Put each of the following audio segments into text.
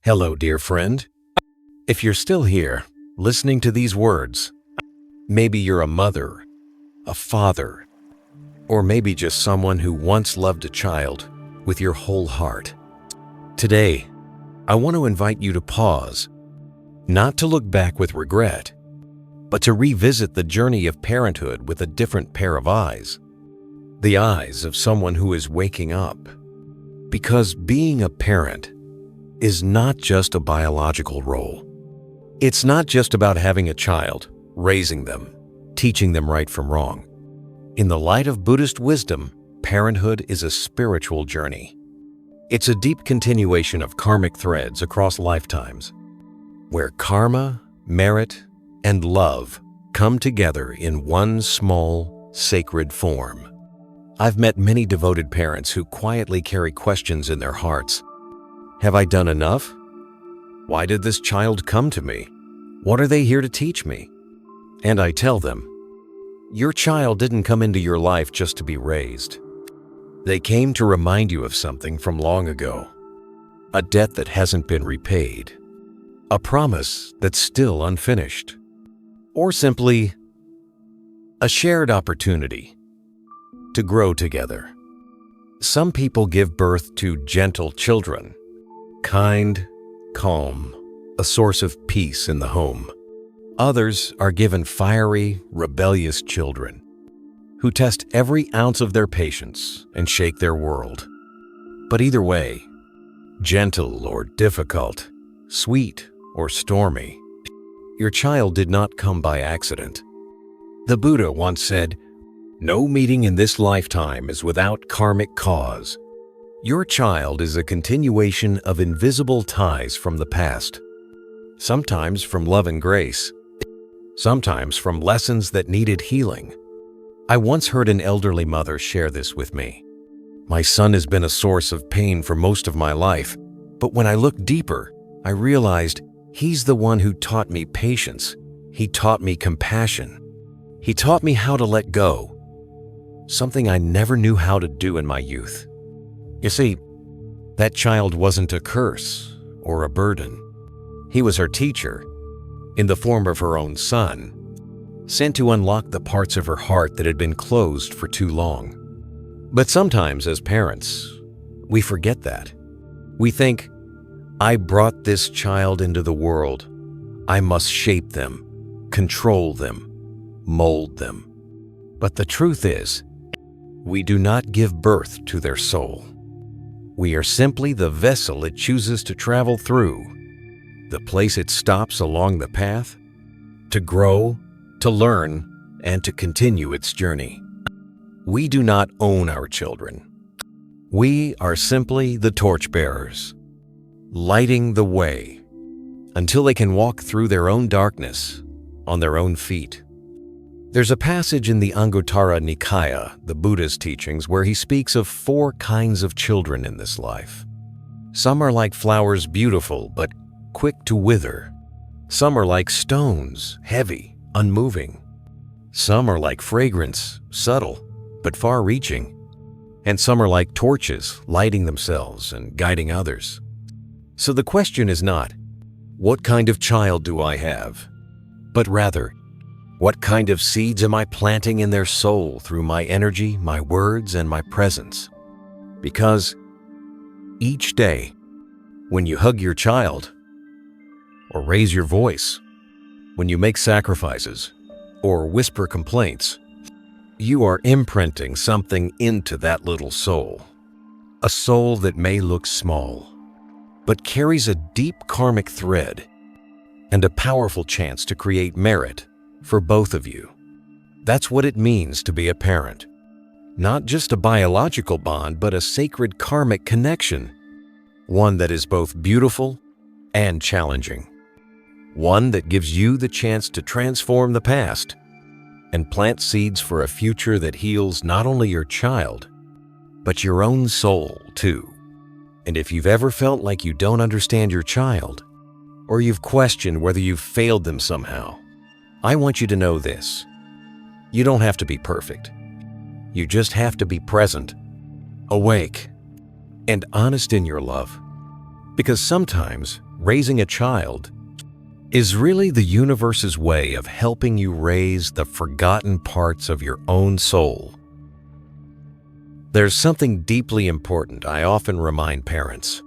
Hello, dear friend. If you're still here, listening to these words, maybe you're a mother, a father, or maybe just someone who once loved a child with your whole heart. Today, I want to invite you to pause, not to look back with regret, but to revisit the journey of parenthood with a different pair of eyes. The eyes of someone who is waking up. Because being a parent is not just a biological role. It's not just about having a child, raising them, teaching them right from wrong. In the light of Buddhist wisdom, parenthood is a spiritual journey. It's a deep continuation of karmic threads across lifetimes, where karma, merit, and love come together in one small, sacred form. I've met many devoted parents who quietly carry questions in their hearts. Have I done enough? Why did this child come to me? What are they here to teach me? And I tell them, your child didn't come into your life just to be raised. They came to remind you of something from long ago, a debt that hasn't been repaid, a promise that's still unfinished, or simply a shared opportunity to grow together. Some people give birth to gentle children, kind, calm, a source of peace in the home. Others are given fiery, rebellious children who test every ounce of their patience and shake their world. But either way, gentle or difficult, sweet or stormy, your child did not come by accident. The Buddha once said, "No meeting in this lifetime is without karmic cause." Your child is a continuation of invisible ties from the past, sometimes from love and grace, sometimes from lessons that needed healing. I once heard an elderly mother share this with me. My son has been a source of pain for most of my life, but when I looked deeper, I realized he's the one who taught me patience. He taught me compassion. He taught me how to let go, something I never knew how to do in my youth. You see, that child wasn't a curse or a burden. He was her teacher, in the form of her own son, sent to unlock the parts of her heart that had been closed for too long. But sometimes as parents, we forget that. We think, I brought this child into the world. I must shape them, control them, mold them. But the truth is, we do not give birth to their soul. We are simply the vessel it chooses to travel through, the place it stops along the path, to grow, to learn, and to continue its journey. We do not own our children. We are simply the torchbearers, lighting the way until they can walk through their own darkness on their own feet. There's a passage in the Anguttara Nikaya, the Buddha's teachings, where he speaks of 4 kinds of children in this life. Some are like flowers, beautiful but quick to wither. Some are like stones, heavy, unmoving. Some are like fragrance, subtle but far-reaching. And some are like torches, lighting themselves and guiding others. So the question is not, what kind of child do I have? But rather, what kind of seeds am I planting in their soul through my energy, my words, and my presence? Because each day, when you hug your child, or raise your voice, when you make sacrifices, or whisper complaints, you are imprinting something into that little soul. A soul that may look small, but carries a deep karmic thread and a powerful chance to create merit for both of you. That's what it means to be a parent. Not just a biological bond, but a sacred karmic connection. One that is both beautiful and challenging. One that gives you the chance to transform the past and plant seeds for a future that heals not only your child, but your own soul too. And if you've ever felt like you don't understand your child, or you've questioned whether you've failed them somehow, I want you to know this. You don't have to be perfect. You just have to be present, awake, and honest in your love. Because sometimes raising a child is really the universe's way of helping you raise the forgotten parts of your own soul. There's something deeply important I often remind parents.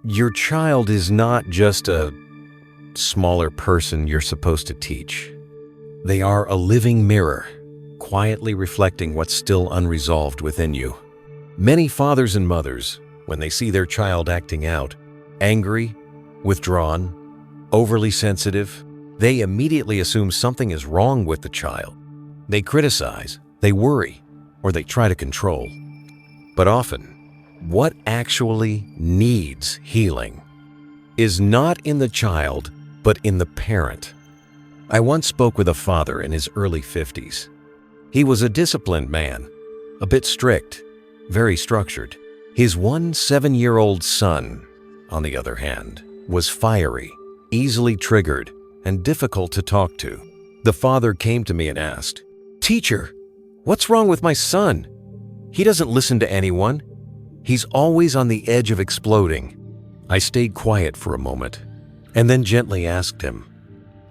Your child is not just a smaller person you're supposed to teach. They are a living mirror, quietly reflecting what's still unresolved within you. Many fathers and mothers, when they see their child acting out, angry, withdrawn, overly sensitive, they immediately assume something is wrong with the child. They criticize, they worry, or they try to control. But often, what actually needs healing is not in the child, but in the parent. I once spoke with a father in his early 50s. He was a disciplined man, a bit strict, very structured. His 7-year-old son, on the other hand, was fiery, easily triggered, and difficult to talk to. The father came to me and asked, "Teacher, what's wrong with my son? He doesn't listen to anyone. He's always on the edge of exploding." I stayed quiet for a moment and then gently asked him,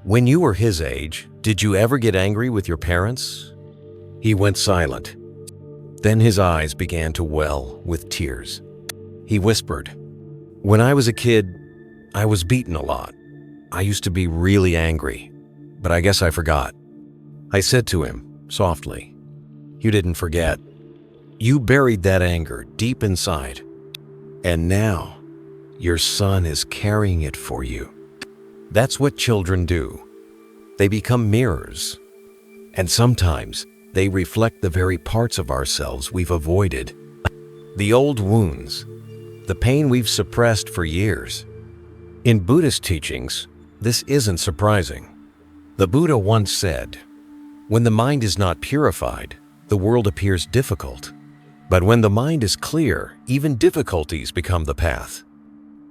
"When you were his age, did you ever get angry with your parents?" He went silent. Then his eyes began to well with tears. He whispered, "When I was a kid, I was beaten a lot. I used to be really angry, but I guess I forgot." I said to him, softly, "You didn't forget. You buried that anger deep inside, and now your son is carrying it for you." That's what children do. They become mirrors, and sometimes they reflect the very parts of ourselves we've avoided. The old wounds, the pain we've suppressed for years. In Buddhist teachings, this isn't surprising. The Buddha once said, "When the mind is not purified, the world appears difficult. But when the mind is clear, even difficulties become the path."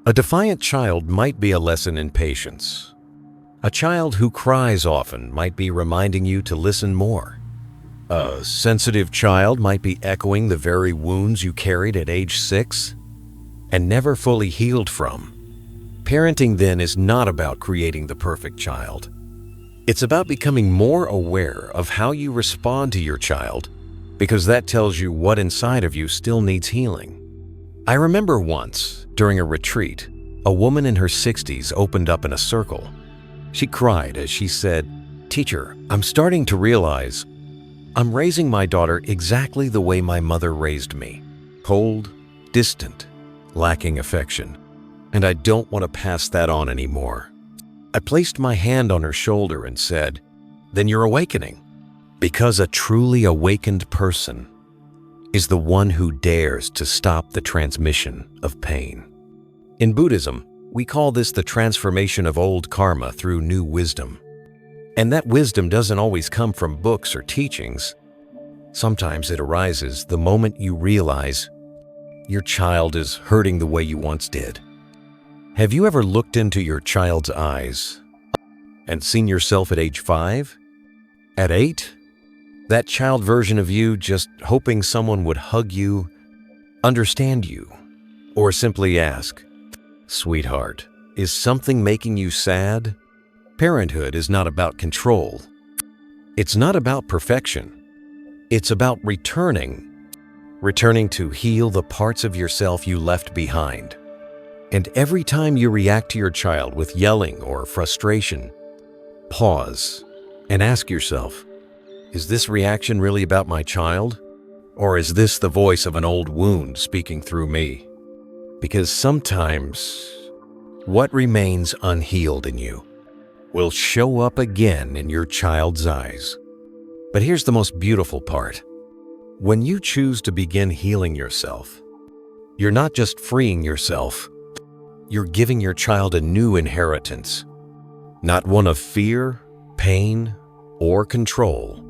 A defiant child might be a lesson in patience. A child who cries often might be reminding you to listen more. A sensitive child might be echoing the very wounds you carried at age 6 and never fully healed from. Parenting then is not about creating the perfect child. It's about becoming more aware of how you respond to your child, because that tells you what inside of you still needs healing. I remember once, during a retreat, a woman in her 60s opened up in a circle. She cried as she said, "Teacher, I'm starting to realize I'm raising my daughter exactly the way my mother raised me. Cold, distant, lacking affection. And I don't want to pass that on anymore." I placed my hand on her shoulder and said, "Then you're awakening." Because a truly awakened person is the one who dares to stop the transmission of pain. In Buddhism, we call this the transformation of old karma through new wisdom. And that wisdom doesn't always come from books or teachings. Sometimes it arises the moment you realize your child is hurting the way you once did. Have you ever looked into your child's eyes and seen yourself at age 5? At 8? That child version of you just hoping someone would hug you, understand you, or simply ask, "Sweetheart, is something making you sad?" Parenthood is not about control. It's not about perfection. It's about returning to heal the parts of yourself you left behind. And every time you react to your child with yelling or frustration, pause and ask yourself, is this reaction really about my child? Or is this the voice of an old wound speaking through me? Because sometimes what remains unhealed in you will show up again in your child's eyes. But here's the most beautiful part. When you choose to begin healing yourself, you're not just freeing yourself, you're giving your child a new inheritance. Not one of fear, pain, or control,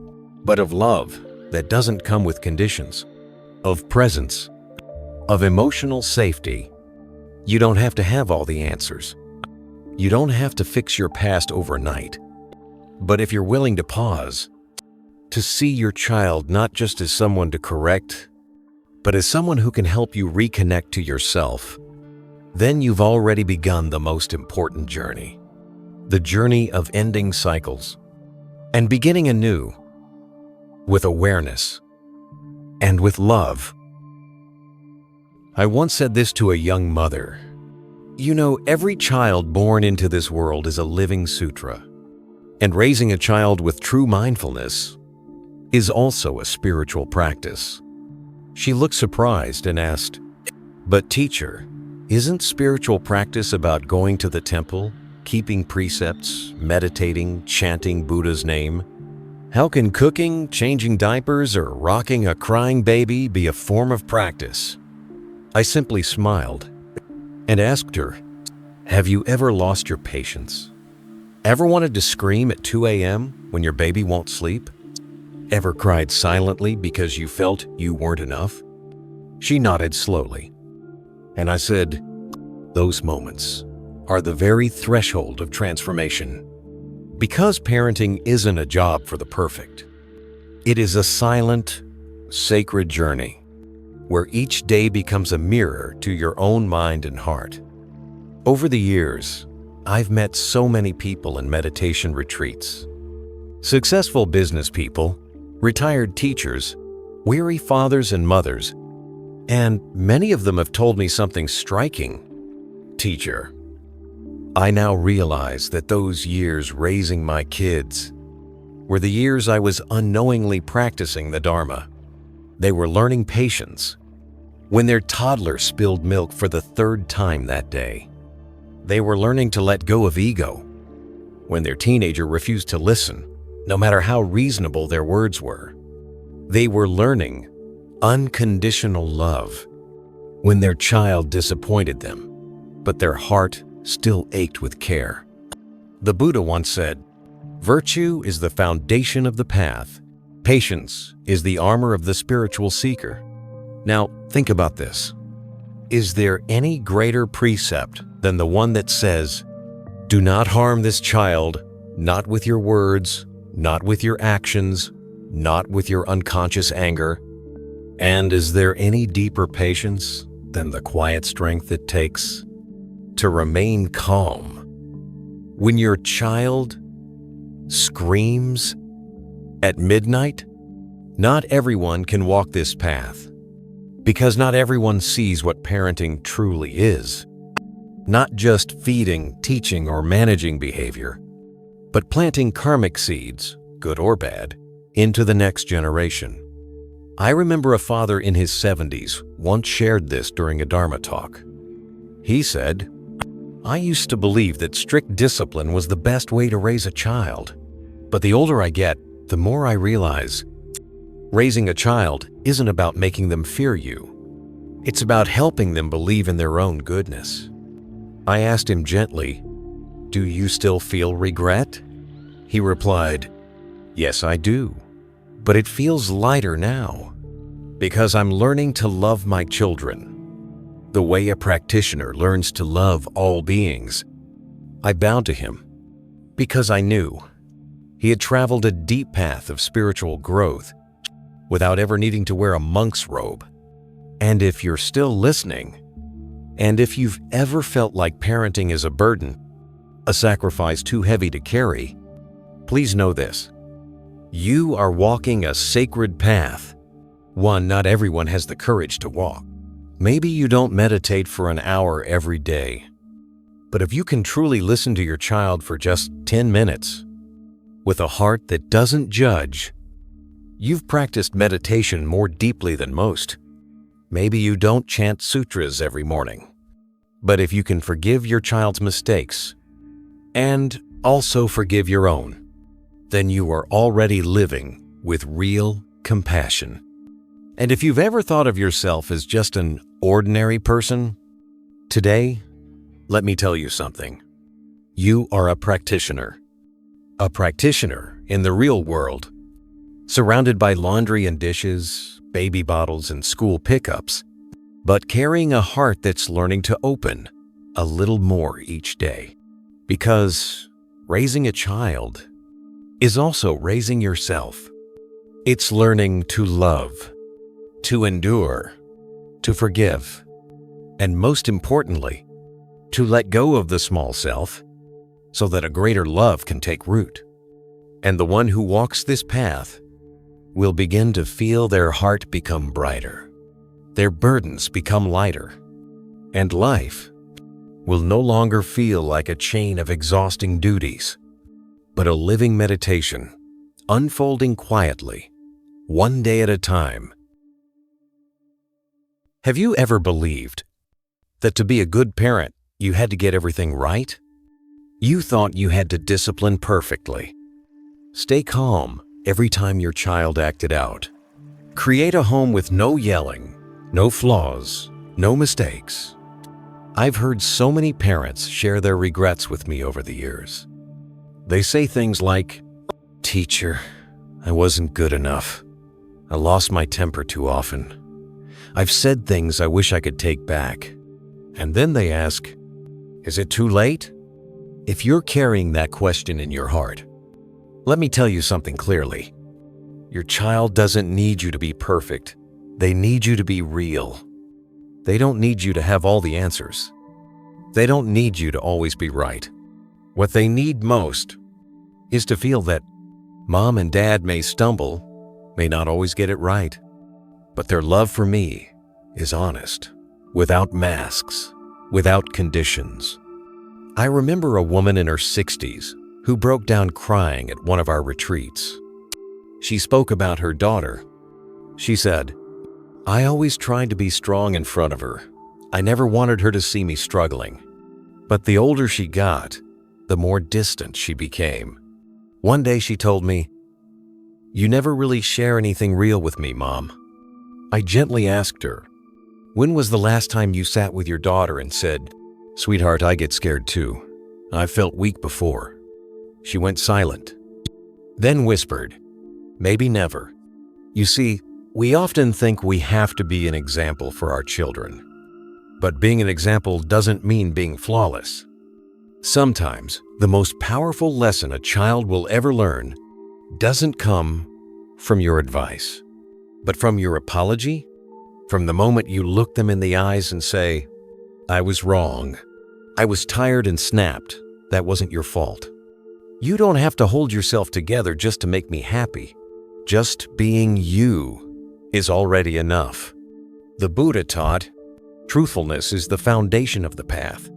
but of love that doesn't come with conditions, of presence, of emotional safety. You don't have to have all the answers. You don't have to fix your past overnight. But if you're willing to pause, to see your child not just as someone to correct, but as someone who can help you reconnect to yourself, then you've already begun the most important journey. The journey of ending cycles and beginning anew with awareness and with love. I once said this to a young mother. You know, every child born into this world is a living sutra, and raising a child with true mindfulness is also a spiritual practice. She looked surprised and asked, "But teacher, isn't spiritual practice about going to the temple, keeping precepts, meditating, chanting Buddha's name? How can cooking, changing diapers, or rocking a crying baby be a form of practice?" I simply smiled and asked her, "Have you ever lost your patience? Ever wanted to scream at 2 a.m. when your baby won't sleep? Ever cried silently because you felt you weren't enough?" She nodded slowly, and I said, "Those moments are the very threshold of transformation. Because parenting isn't a job for the perfect. It is a silent, sacred journey where each day becomes a mirror to your own mind and heart." Over the years, I've met so many people in meditation retreats. Successful business people, retired teachers, weary fathers and mothers, and many of them have told me something striking. "Teacher, I now realize that those years raising my kids were the years I was unknowingly practicing the Dharma. They were learning patience when their toddler spilled milk for the 3rd time that day. They were learning to let go of ego when their teenager refused to listen, no matter how reasonable their words were. They were learning unconditional love when their child disappointed them, but their heart still ached with care." The Buddha once said, "Virtue is the foundation of the path. Patience is the armor of the spiritual seeker." Now, think about this. Is there any greater precept than the one that says, "Do not harm this child, not with your words, not with your actions, not with your unconscious anger"? And is there any deeper patience than the quiet strength it takes to remain calm when your child screams at midnight? Not everyone can walk this path because not everyone sees what parenting truly is. Not just feeding, teaching, or managing behavior, but planting karmic seeds, good or bad, into the next generation. I remember a father in his 70s once shared this during a Dharma talk. He said, "I used to believe that strict discipline was the best way to raise a child. But the older I get, the more I realize raising a child isn't about making them fear you. It's about helping them believe in their own goodness." I asked him gently, "Do you still feel regret?" He replied, "Yes, I do. But it feels lighter now because I'm learning to love my children the way a practitioner learns to love all beings." I bowed to him because I knew he had traveled a deep path of spiritual growth without ever needing to wear a monk's robe. And if you're still listening, and if you've ever felt like parenting is a burden, a sacrifice too heavy to carry, please know this. You are walking a sacred path, one not everyone has the courage to walk. Maybe you don't meditate for an hour every day, but if you can truly listen to your child for just 10 minutes, with a heart that doesn't judge, you've practiced meditation more deeply than most. Maybe you don't chant sutras every morning, but if you can forgive your child's mistakes and also forgive your own, then you are already living with real compassion. And if you've ever thought of yourself as just an ordinary person, today, let me tell you something. You are a practitioner in the real world, surrounded by laundry and dishes, baby bottles and school pickups, but carrying a heart that's learning to open a little more each day. Because raising a child is also raising yourself. It's learning to love, to endure, to forgive, and most importantly, to let go of the small self so that a greater love can take root. And the one who walks this path will begin to feel their heart become brighter, their burdens become lighter, and life will no longer feel like a chain of exhausting duties, but a living meditation, unfolding quietly, one day at a time. Have you ever believed that to be a good parent, you had to get everything right? You thought you had to discipline perfectly, stay calm every time your child acted out, create a home with no yelling, no flaws, no mistakes. I've heard so many parents share their regrets with me over the years. They say things like, "Teacher, I wasn't good enough. I lost my temper too often. I've said things I wish I could take back." And then they ask, "Is it too late?" If you're carrying that question in your heart, let me tell you something clearly. Your child doesn't need you to be perfect. They need you to be real. They don't need you to have all the answers. They don't need you to always be right. What they need most is to feel that mom and dad may stumble, may not always get it right, but their love for me is honest, without masks, without conditions. I remember a woman in her 60s who broke down crying at one of our retreats. She spoke about her daughter. She said, "I always tried to be strong in front of her. I never wanted her to see me struggling. But the older she got, the more distant she became. One day she told me, 'You never really share anything real with me, Mom.' I gently asked her, 'When was the last time you sat with your daughter and said, "Sweetheart, I get scared too. I felt weak before"?' She went silent, then whispered, 'Maybe never.' You see, we often think we have to be an example for our children. But being an example doesn't mean being flawless. Sometimes the most powerful lesson a child will ever learn doesn't come from your advice, but from your apology, from the moment you look them in the eyes and say, 'I was wrong. I was tired and snapped. That wasn't your fault.' You don't have to hold yourself together just to make me happy. Just being you is already enough." The Buddha taught, truthfulness is the foundation of the path.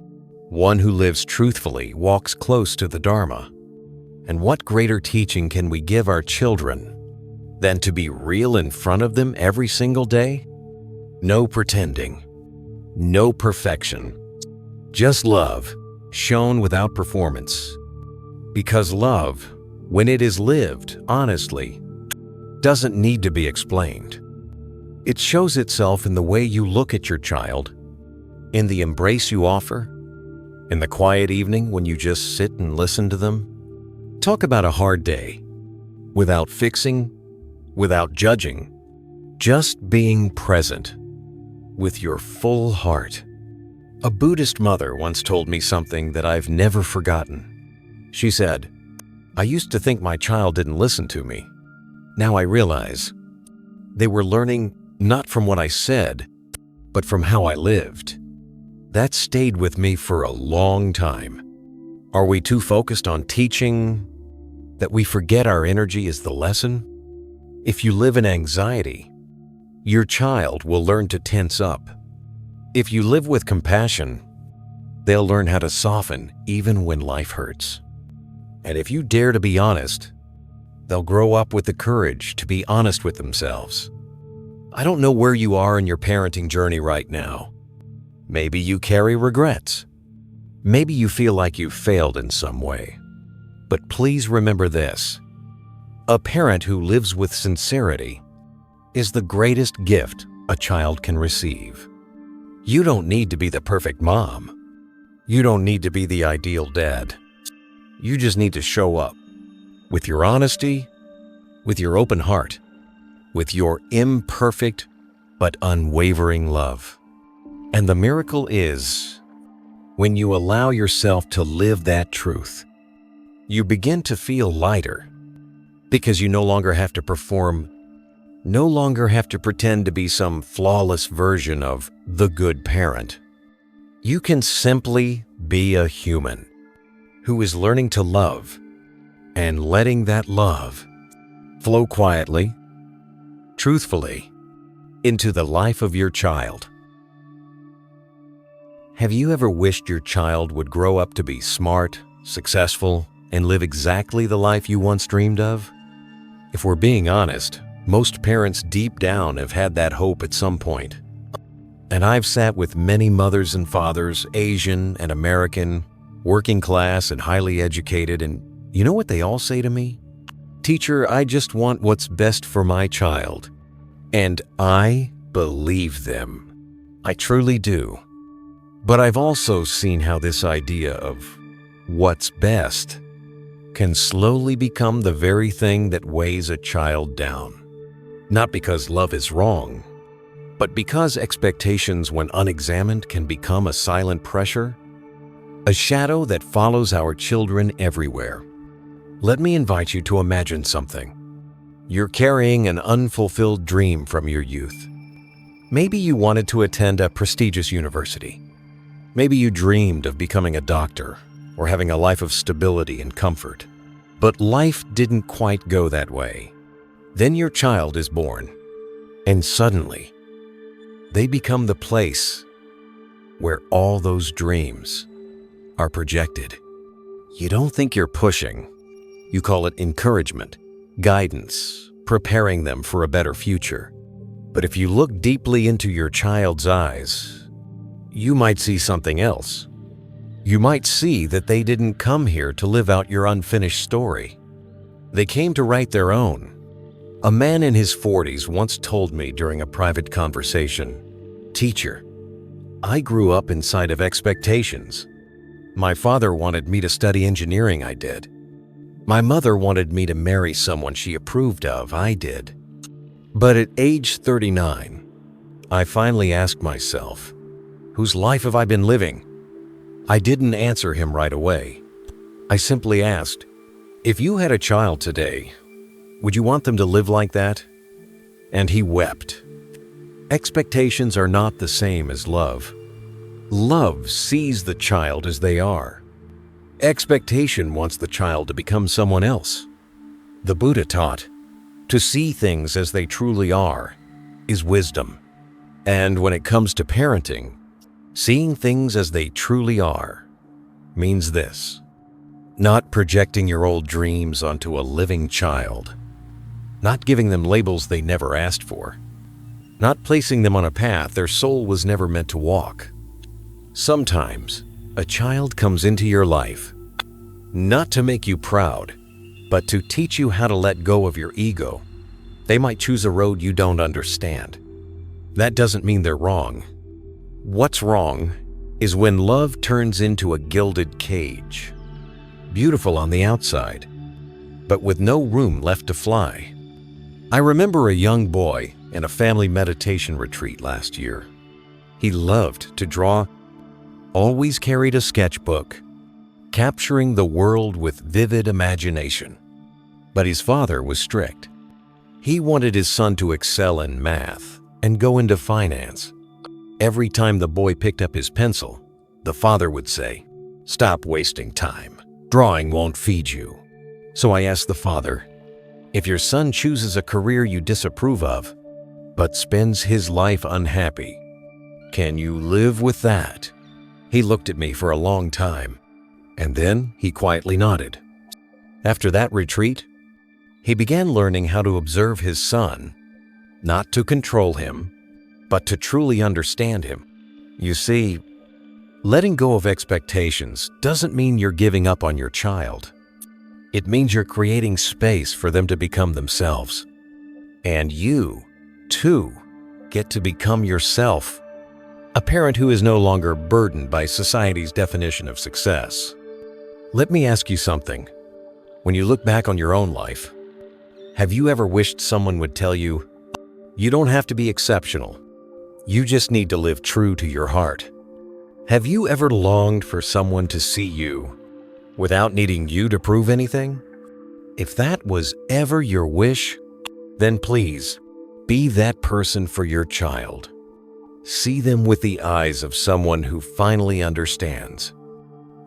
One who lives truthfully walks close to the Dharma. And what greater teaching can we give our children than to be real in front of them every single day? No pretending, no perfection, just love shown without performance. Because love, when it is lived honestly, doesn't need to be explained. It shows itself in the way you look at your child, in the embrace you offer, in the quiet evening when you just sit and listen to them. Talk about a hard day, without fixing, without judging, just being present with your full heart. A Buddhist mother once told me something that I've never forgotten. She said, "I used to think my child didn't listen to me. Now I realize they were learning not from what I said, but from how I lived." That stayed with me for a long time. Are we too focused on teaching that we forget our energy is the lesson? If you live in anxiety, your child will learn to tense up. If you live with compassion, they'll learn how to soften even when life hurts. And if you dare to be honest, they'll grow up with the courage to be honest with themselves. I don't know where you are in your parenting journey right now. Maybe you carry regrets. Maybe you feel like you've failed in some way. But please remember this: a parent who lives with sincerity is the greatest gift a child can receive. You don't need to be the perfect mom. You don't need to be the ideal dad. You just need to show up with your honesty, with your open heart, with your imperfect but unwavering love. And the miracle is, when you allow yourself to live that truth, you begin to feel lighter because you no longer have to perform, no longer have to pretend to be some flawless version of the good parent. You can simply be a human who is learning to love and letting that love flow quietly, truthfully, into the life of your child. Have you ever wished your child would grow up to be smart, successful, and live exactly the life you once dreamed of? If we're being honest, most parents deep down have had that hope at some point. And I've sat with many mothers and fathers, Asian and American, working class and highly educated, and you know what they all say to me? "Teacher, I just want what's best for my child." And I believe them. I truly do. But I've also seen how this idea of what's best can slowly become the very thing that weighs a child down. Not because love is wrong, but because expectations when unexamined can become a silent pressure, a shadow that follows our children everywhere. Let me invite you to imagine something. You're carrying an unfulfilled dream from your youth. Maybe you wanted to attend a prestigious university. Maybe you dreamed of becoming a doctor or having a life of stability and comfort. But life didn't quite go that way. Then your child is born, and suddenly, they become the place where all those dreams are projected. You don't think you're pushing. You call it encouragement, guidance, preparing them for a better future. But if you look deeply into your child's eyes, you might see something else. You might see that they didn't come here to live out your unfinished story. They came to write their own. A man in his 40s once told me during a private conversation, "Teacher, I grew up inside of expectations. My father wanted me to study engineering, I did. My mother wanted me to marry someone she approved of, I did. But at age 39, I finally asked myself, whose life have I been living?" I didn't answer him right away. I simply asked, "If you had a child today, would you want them to live like that?" And he wept. Expectations are not the same as love. Love sees the child as they are. Expectation wants the child to become someone else. The Buddha taught, to see things as they truly are is wisdom. And when it comes to parenting, seeing things as they truly are means this: not projecting your old dreams onto a living child, not giving them labels they never asked for, not placing them on a path their soul was never meant to walk. Sometimes, a child comes into your life, not to make you proud, but to teach you how to let go of your ego. They might choose a road you don't understand. That doesn't mean they're wrong. What's wrong is when love turns into a gilded cage, beautiful on the outside, but with no room left to fly. I remember a young boy in a family meditation retreat last year. He loved to draw, always carried a sketchbook, capturing the world with vivid imagination. But his father was strict. He wanted his son to excel in math and go into finance. Every time the boy picked up his pencil, the father would say, "Stop wasting time. Drawing won't feed you." So I asked the father, "If your son chooses a career you disapprove of, but spends his life unhappy, can you live with that?" He looked at me for a long time, and then he quietly nodded. After that retreat, he began learning how to observe his son, not to control him, but to truly understand him. You see, letting go of expectations doesn't mean you're giving up on your child. It means you're creating space for them to become themselves. And you, too, get to become yourself. A parent who is no longer burdened by society's definition of success. Let me ask you something. When you look back on your own life, have you ever wished someone would tell you, "You don't have to be exceptional. You just need to live true to your heart"? Have you ever longed for someone to see you without needing you to prove anything? If that was ever your wish, then please be that person for your child. See them with the eyes of someone who finally understands.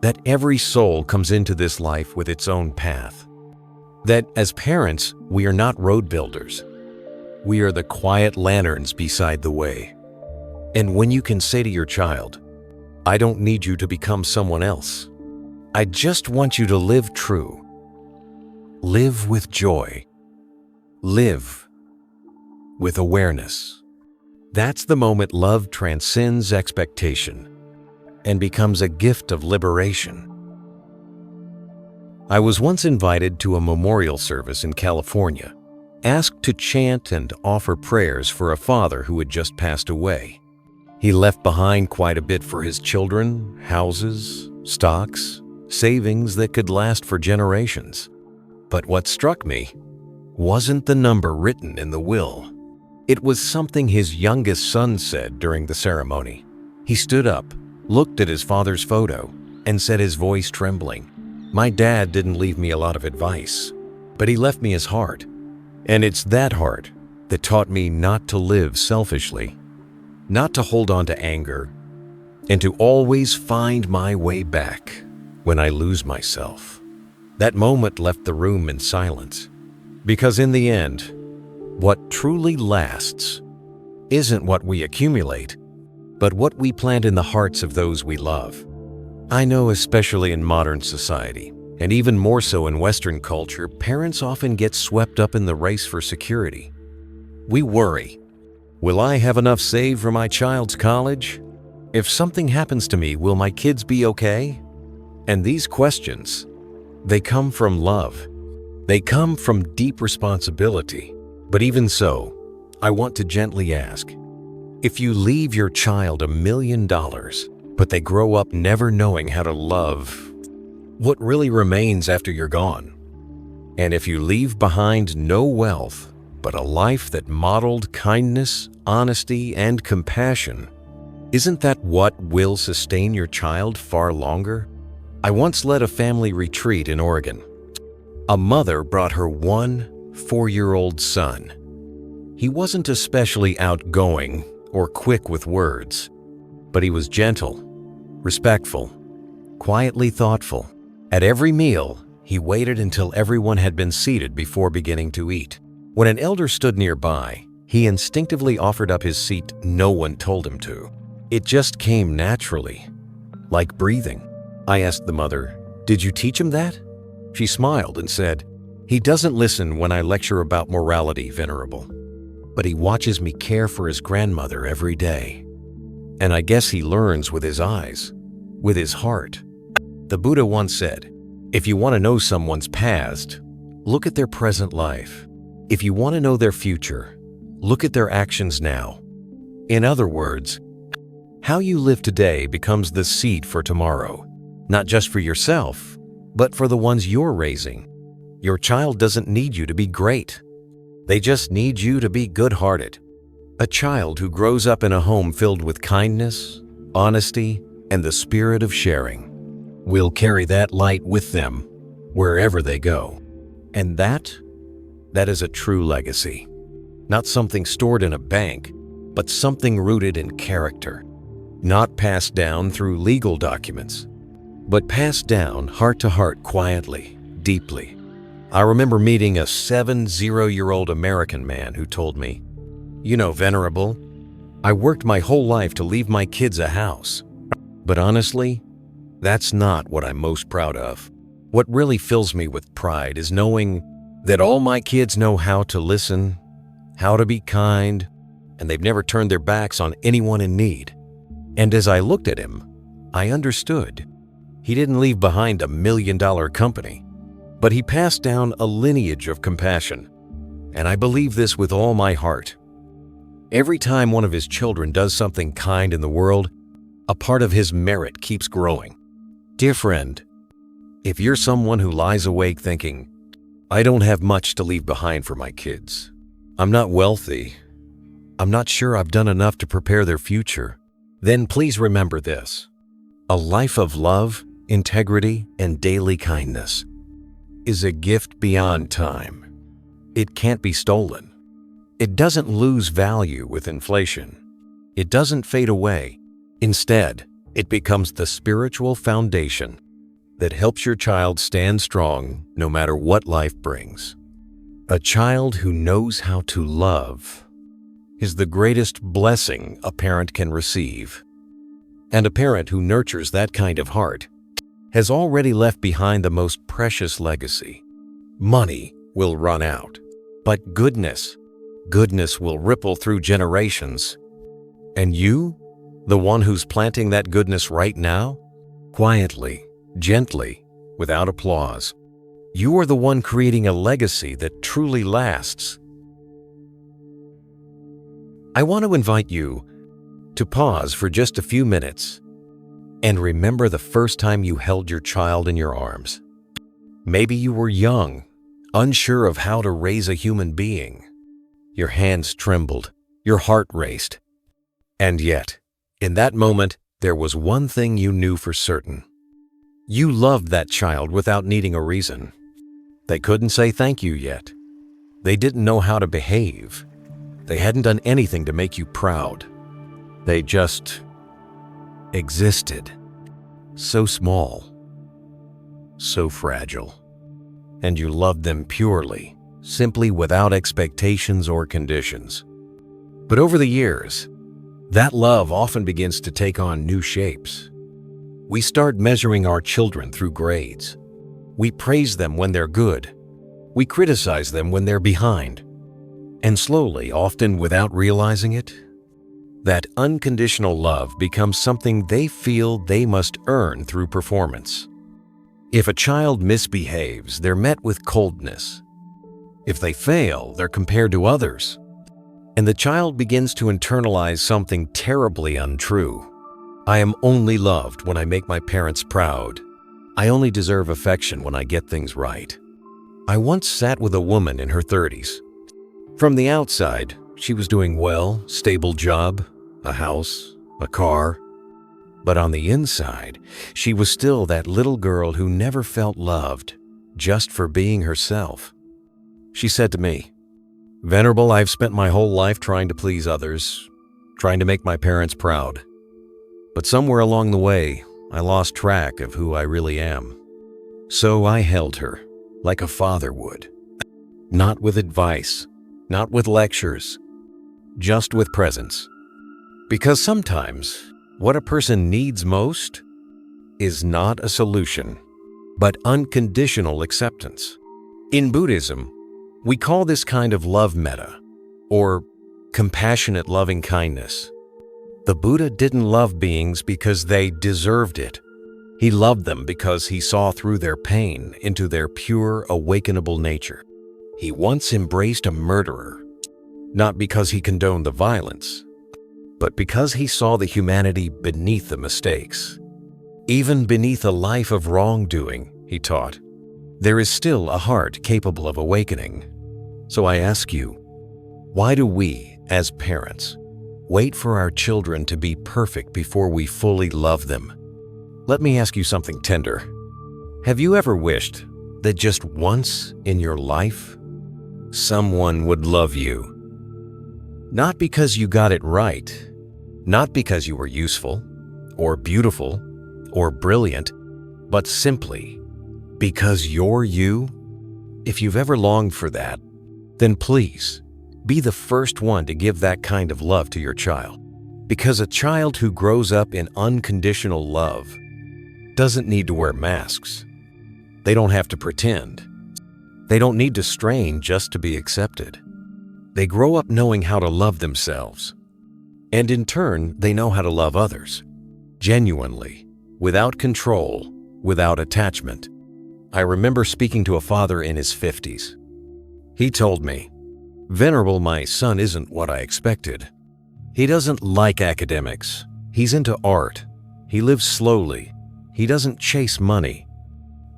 that every soul comes into this life with its own path, that as parents, we are not road builders. We are the quiet lanterns beside the way. And when you can say to your child, I don't need you to become someone else. I just want you to live true. Live with joy. Live with awareness. That's the moment love transcends expectation and becomes a gift of liberation. I was once invited to a memorial service in California, asked to chant and offer prayers for a father who had just passed away. He left behind quite a bit for his children, houses, stocks, savings that could last for generations. But what struck me wasn't the number written in the will. It was something his youngest son said during the ceremony. He stood up, looked at his father's photo, and said, his voice trembling, "My dad didn't leave me a lot of advice, but he left me his heart. And it's that heart that taught me not to live selfishly, not to hold on to anger, and to always find my way back when I lose myself." That moment left the room in silence, because in the end, what truly lasts isn't what we accumulate, but what we plant in the hearts of those we love. I know, especially in modern society, and even more so in Western culture, parents often get swept up in the race for security. We worry, will I have enough saved for my child's college? If something happens to me, will my kids be okay? And these questions, they come from love. They come from deep responsibility. But even so, I want to gently ask, if you leave your child $1 million, but they grow up never knowing how to love, what really remains after you're gone? And if you leave behind no wealth, but a life that modeled kindness, honesty, and compassion, isn't that what will sustain your child far longer? I once led a family retreat in Oregon. A mother brought her 4-year-old son. He wasn't especially outgoing or quick with words, but he was gentle, respectful, quietly thoughtful. At every meal, he waited until everyone had been seated before beginning to eat. When an elder stood nearby, he instinctively offered up his seat. No one told him to. It just came naturally, like breathing. I asked the mother, "Did you teach him that?" She smiled and said, "He doesn't listen when I lecture about morality, Venerable, but he watches me care for his grandmother every day. And I guess he learns with his eyes, with his heart." The Buddha once said, if you want to know someone's past, look at their present life. If you want to know their future, look at their actions now. In other words, how you live today becomes the seed for tomorrow, not just for yourself, but for the ones you're raising. Your child doesn't need you to be great. They just need you to be good-hearted. A child who grows up in a home filled with kindness, honesty, and the spirit of sharing will carry that light with them wherever they go. And that is a true legacy. Not something stored in a bank, but something rooted in character. Not passed down through legal documents, but passed down heart to heart quietly, deeply. I remember meeting a 70-year-old American man who told me, "You know, Venerable, I worked my whole life to leave my kids a house. But honestly, that's not what I'm most proud of. What really fills me with pride is knowing that all my kids know how to listen, how to be kind, and they've never turned their backs on anyone in need." And as I looked at him, I understood. He didn't leave behind $1 million company, but he passed down a lineage of compassion. And I believe this with all my heart. Every time one of his children does something kind in the world, a part of his merit keeps growing. Dear friend, if you're someone who lies awake thinking, "I don't have much to leave behind for my kids. I'm not wealthy. I'm not sure I've done enough to prepare their future," then please remember this. A life of love, integrity, and daily kindness is a gift beyond time. It can't be stolen. It doesn't lose value with inflation. It doesn't fade away. Instead, it becomes the spiritual foundation that helps your child stand strong no matter what life brings. A child who knows how to love is the greatest blessing a parent can receive. And a parent who nurtures that kind of heart has already left behind the most precious legacy. Money will run out, but goodness will ripple through generations. And you, the one who's planting that goodness right now, quietly, gently, without applause, you are the one creating a legacy that truly lasts. I want to invite you to pause for just a few minutes and remember the first time you held your child in your arms. Maybe you were young, unsure of how to raise a human being. Your hands trembled, your heart raced. And yet, in that moment, there was one thing you knew for certain. You loved that child without needing a reason. They couldn't say thank you yet. They didn't know how to behave. They hadn't done anything to make you proud. They just existed. So small, so fragile. And you loved them purely, simply without expectations or conditions. But over the years, that love often begins to take on new shapes. We start measuring our children through grades. We praise them when they're good. We criticize them when they're behind. And slowly, often without realizing it, that unconditional love becomes something they feel they must earn through performance. If a child misbehaves, they're met with coldness. If they fail, they're compared to others. And the child begins to internalize something terribly untrue. I am only loved when I make my parents proud. I only deserve affection when I get things right. I once sat with a woman in her 30s. From the outside, she was doing well, stable job, a house, a car. But on the inside, she was still that little girl who never felt loved, just for being herself. She said to me, "Venerable, I've spent my whole life trying to please others, trying to make my parents proud. But somewhere along the way, I lost track of who I really am." So I held her, like a father would. Not with advice, not with lectures, just with presence. Because sometimes, what a person needs most is not a solution, but unconditional acceptance. In Buddhism, we call this kind of love metta, or compassionate loving kindness. The Buddha didn't love beings because they deserved it. He loved them because he saw through their pain into their pure, awakenable nature. He once embraced a murderer, not because he condoned the violence, but because he saw the humanity beneath the mistakes. Even beneath a life of wrongdoing, he taught, there is still a heart capable of awakening. So I ask you, why do we, as parents, wait for our children to be perfect before we fully love them? Let me ask you something tender. Have you ever wished that just once in your life, someone would love you? Not because you got it right, not because you were useful, or beautiful, or brilliant, but simply because you're you? If you've ever longed for that, then please be the first one to give that kind of love to your child. Because a child who grows up in unconditional love doesn't need to wear masks. They don't have to pretend. They don't need to strain just to be accepted. They grow up knowing how to love themselves. And in turn, they know how to love others. Genuinely, without control, without attachment. I remember speaking to a father in his 50s. He told me, "Venerable, my son isn't what I expected. He doesn't like academics. He's into art. He lives slowly. He doesn't chase money.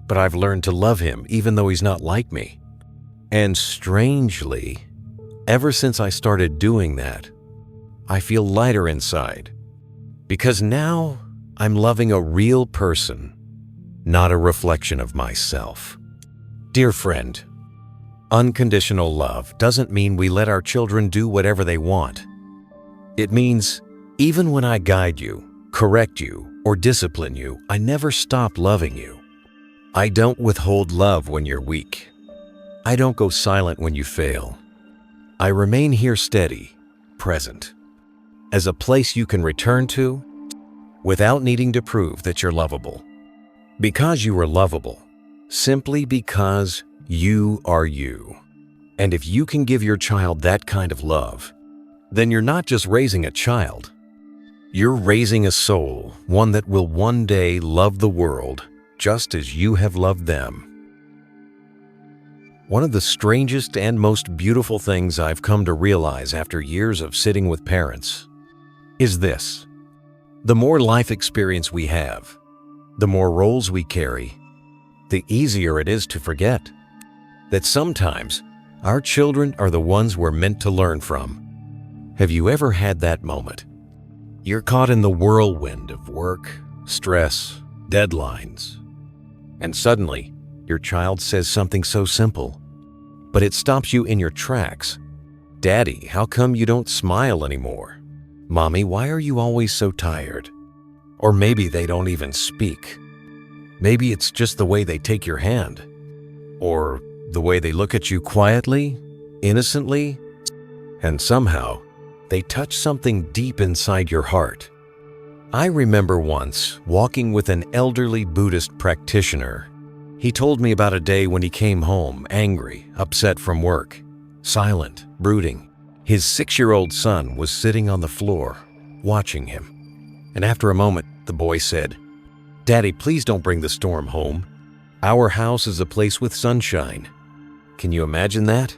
But I've learned to love him even though he's not like me." And strangely, ever since I started doing that, I feel lighter inside. Because now I'm loving a real person, not a reflection of myself. Dear friend, unconditional love doesn't mean we let our children do whatever they want. It means even when I guide you, correct you, or discipline you, I never stop loving you. I don't withhold love when you're weak. I don't go silent when you fail. I remain here steady, present, as a place you can return to without needing to prove that you're lovable. Because you are lovable, simply because you are you. And if you can give your child that kind of love, then you're not just raising a child. You're raising a soul, one that will one day love the world just as you have loved them. One of the strangest and most beautiful things I've come to realize after years of sitting with parents is this. The more life experience we have, the more roles we carry, the easier it is to forget that sometimes our children are the ones we're meant to learn from. Have you ever had that moment? You're caught in the whirlwind of work, stress, deadlines, and suddenly your child says something so simple, but it stops you in your tracks. Daddy, how come you don't smile anymore? Mommy, why are you always so tired? Or maybe they don't even speak. Maybe it's just the way they take your hand, or the way they look at you quietly, innocently, and somehow they touch something deep inside your heart. I remember once walking with an elderly Buddhist practitioner. He told me about a day when he came home angry, upset from work, silent, brooding. His 6-year-old son was sitting on the floor, watching him. And after a moment, the boy said, "Daddy, please don't bring the storm home. Our house is a place with sunshine." Can you imagine that?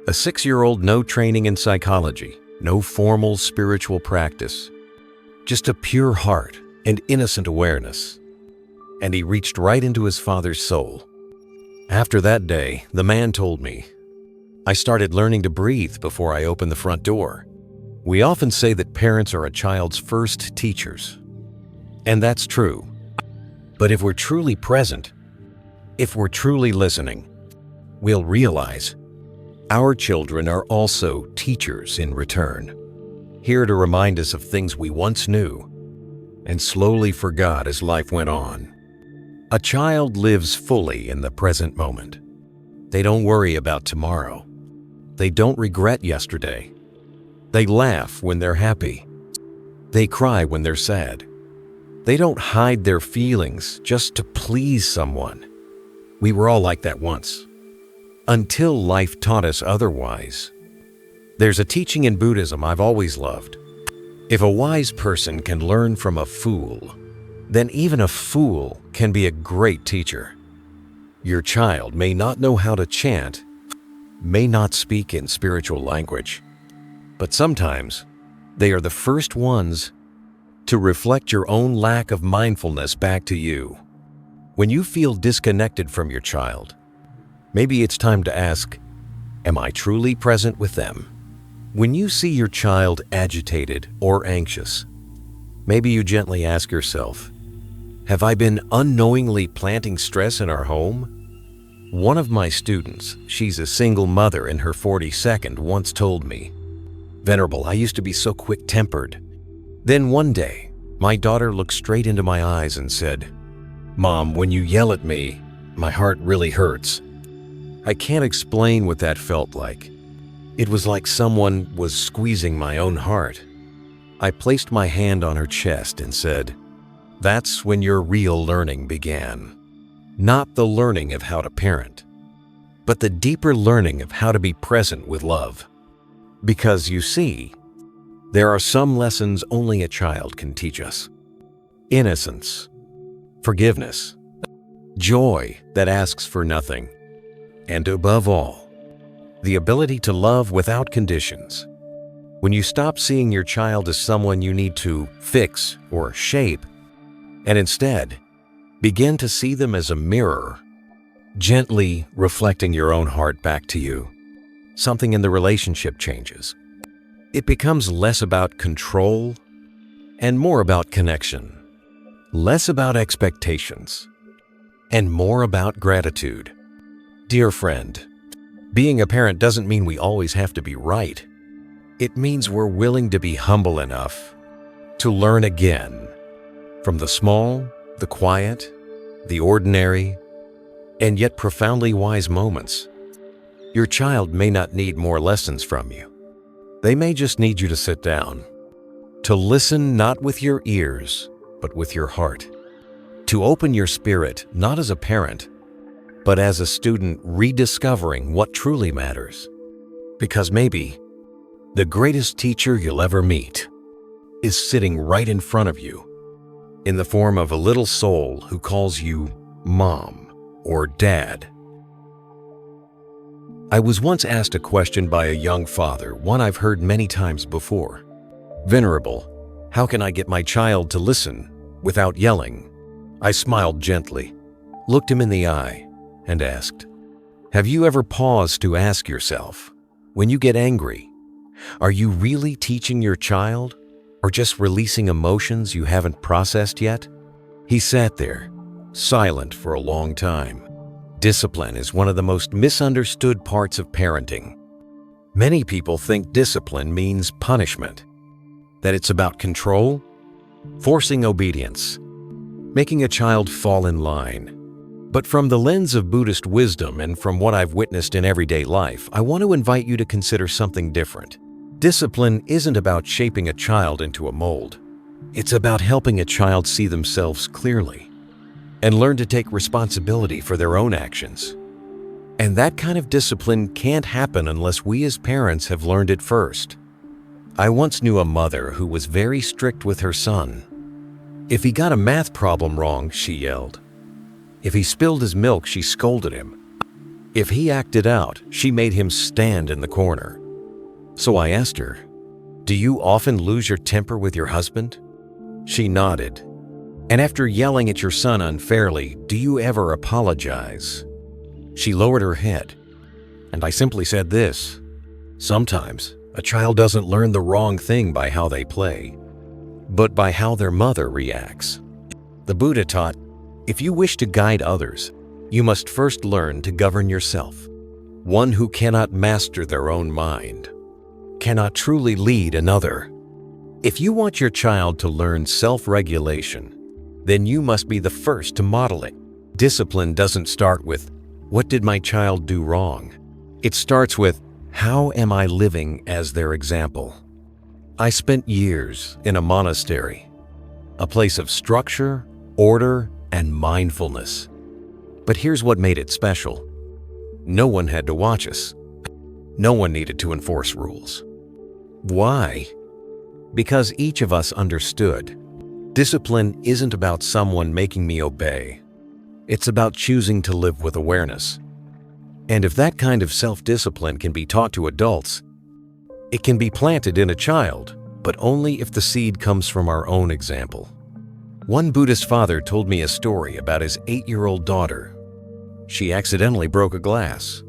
A 6-year-old, no training in psychology, no formal spiritual practice, just a pure heart and innocent awareness. And he reached right into his father's soul. After that day, the man told me, I started learning to breathe before I opened the front door. We often say that parents are a child's first teachers. And that's true. But if we're truly present, if we're truly listening, we'll realize our children are also teachers in return, here to remind us of things we once knew and slowly forgot as life went on. A child lives fully in the present moment. They don't worry about tomorrow. They don't regret yesterday. They laugh when they're happy. They cry when they're sad. They don't hide their feelings just to please someone. We were all like that once, until life taught us otherwise. There's a teaching in Buddhism I've always loved. If a wise person can learn from a fool, then even a fool can be a great teacher. Your child may not know how to chant, may not speak in spiritual language, but sometimes they are the first ones to reflect your own lack of mindfulness back to you. When you feel disconnected from your child, maybe it's time to ask, am I truly present with them? When you see your child agitated or anxious, maybe you gently ask yourself, have I been unknowingly planting stress in our home? One of my students, she's a single mother in her 42nd, once told me, "Venerable, I used to be so quick-tempered. Then one day, my daughter looked straight into my eyes and said, 'Mom, when you yell at me, my heart really hurts.' I can't explain what that felt like. It was like someone was squeezing my own heart. I placed my hand on her chest and said, 'That's when your real learning began.' Not the learning of how to parent, but the deeper learning of how to be present with love. Because you see, there are some lessons only a child can teach us. Innocence, forgiveness, joy that asks for nothing, and above all, the ability to love without conditions. When you stop seeing your child as someone you need to fix or shape, and instead begin to see them as a mirror, gently reflecting your own heart back to you, something in the relationship changes. It becomes less about control and more about connection, less about expectations and more about gratitude. Dear friend, being a parent doesn't mean we always have to be right. It means we're willing to be humble enough to learn again from the small, the quiet, the ordinary, and yet profoundly wise moments. Your child may not need more lessons from you. They may just need you to sit down, to listen not with your ears, but with your heart, to open your spirit not as a parent, but as a student rediscovering what truly matters. Because maybe the greatest teacher you'll ever meet is sitting right in front of you, in the form of a little soul who calls you mom or dad. I was once asked a question by a young father, one I've heard many times before. "Venerable, how can I get my child to listen without yelling?" I smiled gently, looked him in the eye, and asked, "Have you ever paused to ask yourself, when you get angry, are you really teaching your child or just releasing emotions you haven't processed yet?" He sat there, silent for a long time. Discipline is one of the most misunderstood parts of parenting. Many people think discipline means punishment, that it's about control, forcing obedience, making a child fall in line. But from the lens of Buddhist wisdom and from what I've witnessed in everyday life, I want to invite you to consider something different. Discipline isn't about shaping a child into a mold. It's about helping a child see themselves clearly and learn to take responsibility for their own actions. And that kind of discipline can't happen unless we as parents have learned it first. I once knew a mother who was very strict with her son. If he got a math problem wrong, she yelled. If he spilled his milk, she scolded him. If he acted out, she made him stand in the corner. So I asked her, "Do you often lose your temper with your husband?" She nodded. "And after yelling at your son unfairly, do you ever apologize?" She lowered her head, and I simply said this: "Sometimes a child doesn't learn the wrong thing by how they play, but by how their mother reacts." The Buddha taught, if you wish to guide others, you must first learn to govern yourself. One who cannot master their own mind cannot truly lead another. If you want your child to learn self-regulation, then you must be the first to model it. Discipline doesn't start with, "What did my child do wrong?" It starts with, "How am I living as their example?" I spent years in a monastery, a place of structure, order, and mindfulness. But here's what made it special. No one had to watch us. No one needed to enforce rules. Why? Because each of us understood. Discipline isn't about someone making me obey. It's about choosing to live with awareness. And if that kind of self-discipline can be taught to adults, it can be planted in a child, but only if the seed comes from our own example. One Buddhist father told me a story about his 8-year-old daughter. She accidentally broke a glass,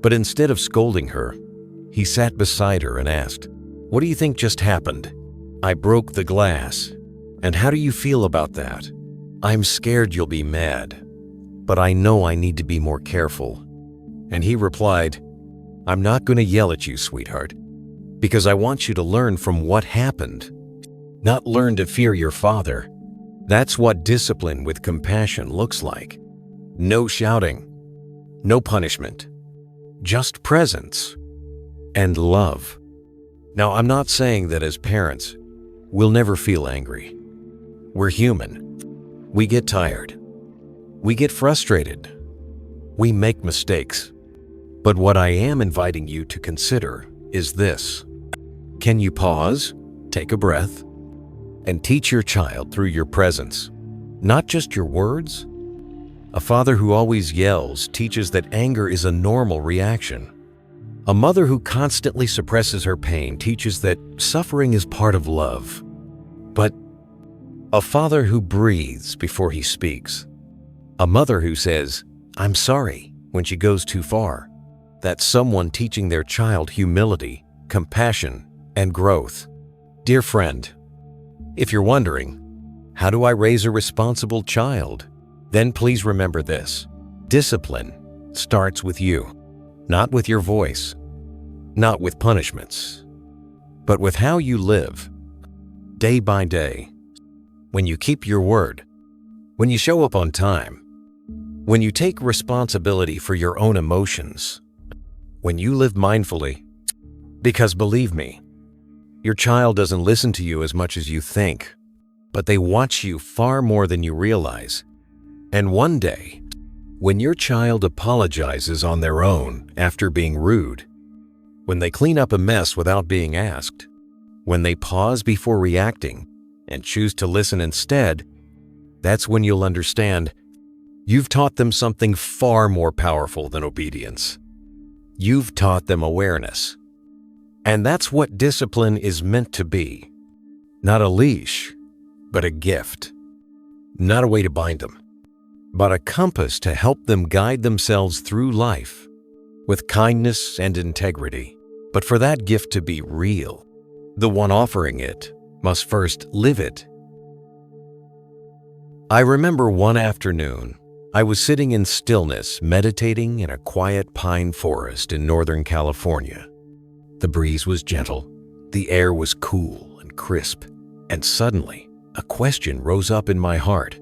but instead of scolding her, he sat beside her and asked, "What do you think just happened?" "I broke the glass. And how do you feel about that?" "I'm scared you'll be mad, but I know I need to be more careful." And he replied, "I'm not going to yell at you, sweetheart, because I want you to learn from what happened, not learn to fear your father." That's what discipline with compassion looks like. No shouting, no punishment, just presence and love. Now, I'm not saying that as parents, we'll never feel angry. We're human. We get tired. We get frustrated. We make mistakes. But what I am inviting you to consider is this. Can you pause, take a breath, and teach your child through your presence, not just your words? A father who always yells teaches that anger is a normal reaction. A mother who constantly suppresses her pain teaches that suffering is part of love. But a father who breathes before he speaks, a mother who says, "I'm sorry," when she goes too far, that's someone teaching their child humility, compassion, and growth. Dear friend, if you're wondering, how do I raise a responsible child? Then please remember this. Discipline starts with you, not with your voice, not with punishments, but with how you live, day by day. When you keep your word, when you show up on time, When you take responsibility for your own emotions, when you live mindfully, because believe me, your child doesn't listen to you as much as you think, but they watch you far more than you realize. And one day, when your child apologizes on their own after being rude, when they clean up a mess without being asked, when they pause before reacting and choose to listen instead, that's when you'll understand you've taught them something far more powerful than obedience. You've taught them awareness. And that's what discipline is meant to be. Not a leash, but a gift. Not a way to bind them, but a compass to help them guide themselves through life with kindness and integrity. But for that gift to be real, the one offering it must first live it. I remember one afternoon, I was sitting in stillness, meditating in a quiet pine forest in Northern California. The breeze was gentle, the air was cool and crisp, and suddenly a question rose up in my heart.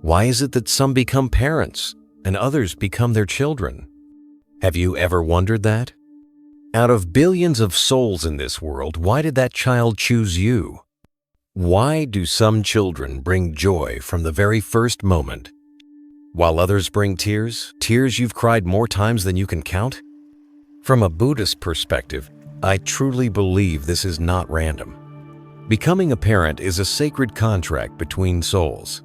Why is it that some become parents and others become their children? Have you ever wondered that? Out of billions of souls in this world, why did that child choose you? Why do some children bring joy from the very first moment, while others bring tears you've cried more times than you can count? From a Buddhist perspective, I truly believe this is not random. Becoming a parent is a sacred contract between souls.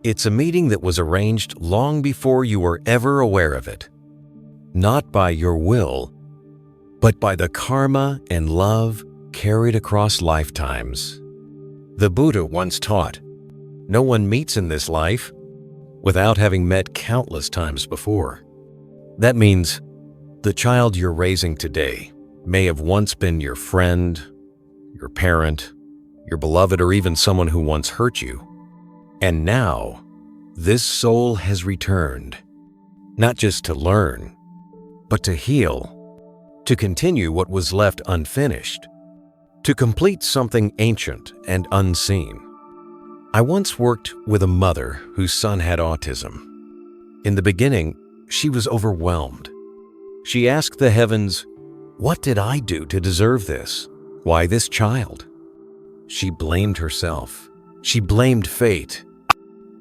It's a meeting that was arranged long before you were ever aware of it. Not by your will, but by the karma and love carried across lifetimes. The Buddha once taught, no one meets in this life without having met countless times before. That means the child you're raising today may have once been your friend, your parent, your beloved, or even someone who once hurt you. And now, this soul has returned, not just to learn, but to heal, to continue what was left unfinished, to complete something ancient and unseen. I once worked with a mother whose son had autism. In the beginning, she was overwhelmed. She asked the heavens, "What did I do to deserve this? Why this child?" She blamed herself. She blamed fate.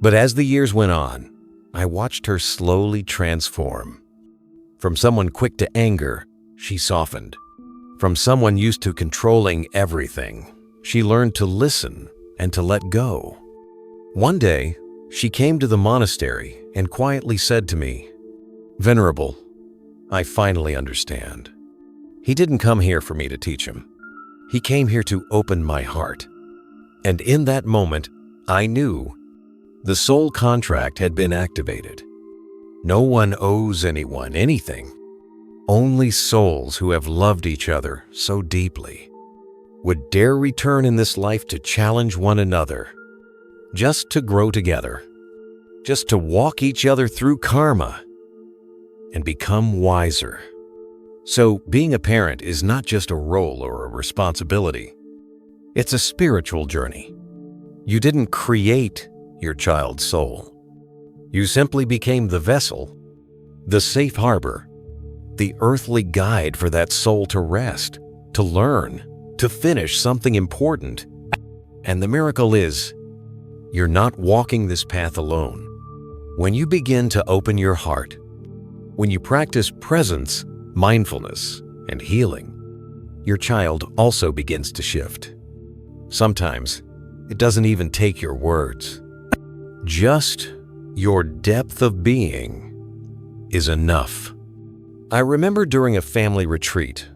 But as the years went on, I watched her slowly transform. From someone quick to anger, she softened. From someone used to controlling everything, she learned to listen and to let go. One day, she came to the monastery and quietly said to me, "Venerable, I finally understand. He didn't come here for me to teach him. He came here to open my heart." And in that moment, I knew the soul contract had been activated. No one owes anyone anything. Only souls who have loved each other so deeply would dare return in this life to challenge one another, just to grow together, just to walk each other through karma and become wiser. So being a parent is not just a role or a responsibility. It's a spiritual journey. You didn't create your child's soul. You simply became the vessel, the safe harbor, the earthly guide for that soul to rest, to learn, to finish something important. And the miracle is, you're not walking this path alone. When you begin to open your heart, when you practice presence, mindfulness, and healing, your child also begins to shift. Sometimes, it doesn't even take your words. Just your depth of being is enough. I remember during a family retreat,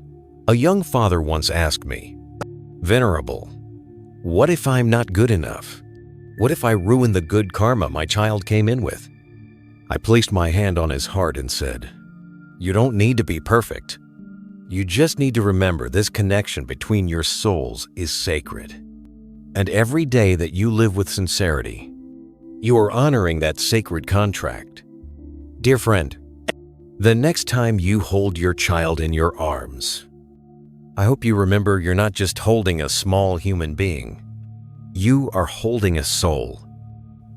a young father once asked me, "Venerable, what if I'm not good enough? What if I ruin the good karma my child came in with?" I placed my hand on his heart and said, "You don't need to be perfect. You just need to remember this connection between your souls is sacred. And every day that you live with sincerity, you are honoring that sacred contract." Dear friend, the next time you hold your child in your arms, I hope you remember you're not just holding a small human being. You are holding a soul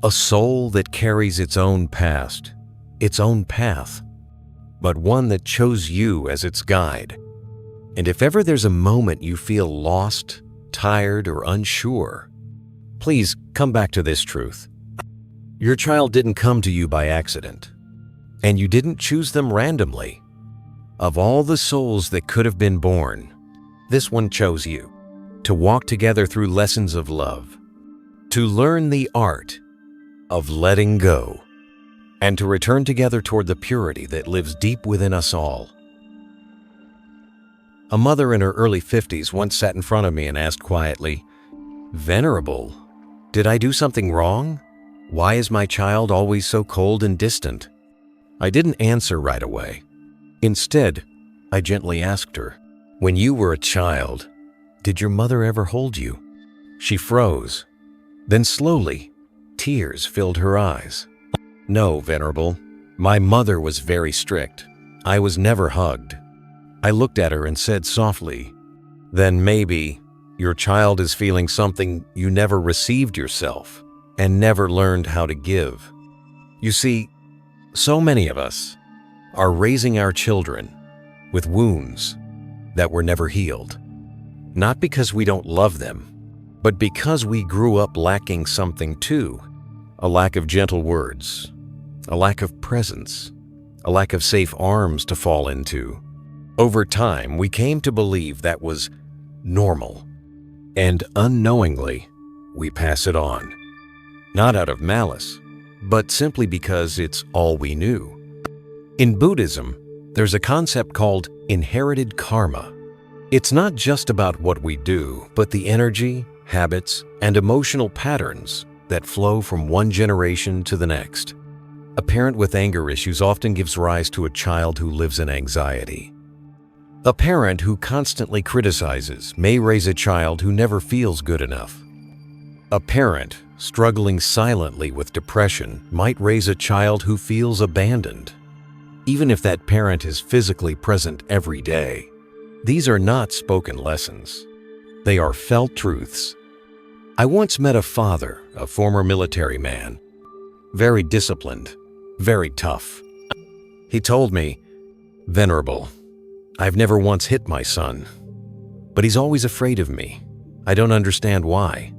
that carries its own past, its own path, but one that chose you as its guide. And if ever there's a moment you feel lost, tired, or unsure, please come back to this truth. Your child didn't come to you by accident, and you didn't choose them randomly. Of all the souls that could have been born, this one chose you to walk together through lessons of love, to learn the art of letting go, and to return together toward the purity that lives deep within us all. A mother in her early 50s once sat in front of me and asked quietly, "Venerable, did I do something wrong? Why is my child always so cold and distant?" I didn't answer right away. Instead, I gently asked her, "When you were a child, did your mother ever hold you?" She froze. Then slowly, tears filled her eyes. "No, Venerable. My mother was very strict. I was never hugged." I looked at her and said softly, "Then maybe your child is feeling something you never received yourself and never learned how to give." You see, so many of us are raising our children with wounds that were never healed. Not because we don't love them, but because we grew up lacking something too. A lack of gentle words, a lack of presence, a lack of safe arms to fall into. Over time, we came to believe that was normal, and unknowingly, we pass it on. Not out of malice, but simply because it's all we knew. In Buddhism, there's a concept called inherited karma. It's not just about what we do, but the energy, habits, and emotional patterns that flow from one generation to the next. A parent with anger issues often gives rise to a child who lives in anxiety. A parent who constantly criticizes may raise a child who never feels good enough. A parent struggling silently with depression might raise a child who feels abandoned, even if that parent is physically present every day. These are not spoken lessons. They are felt truths. I once met a father, a former military man, very disciplined, very tough. He told me, "Venerable, I've never once hit my son, but he's always afraid of me. I don't understand why."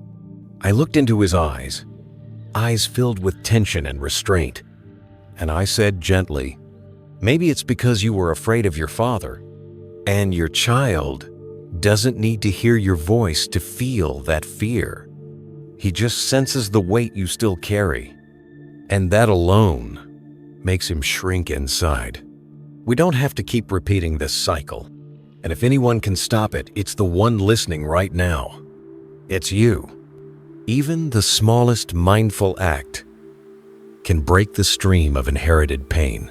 I looked into his eyes filled with tension and restraint, and I said gently, "Maybe it's because you were afraid of your father, and your child doesn't need to hear your voice to feel that fear. He just senses the weight you still carry, and that alone makes him shrink inside." We don't have to keep repeating this cycle, and if anyone can stop it, it's the one listening right now. It's you. Even the smallest mindful act can break the stream of inherited pain.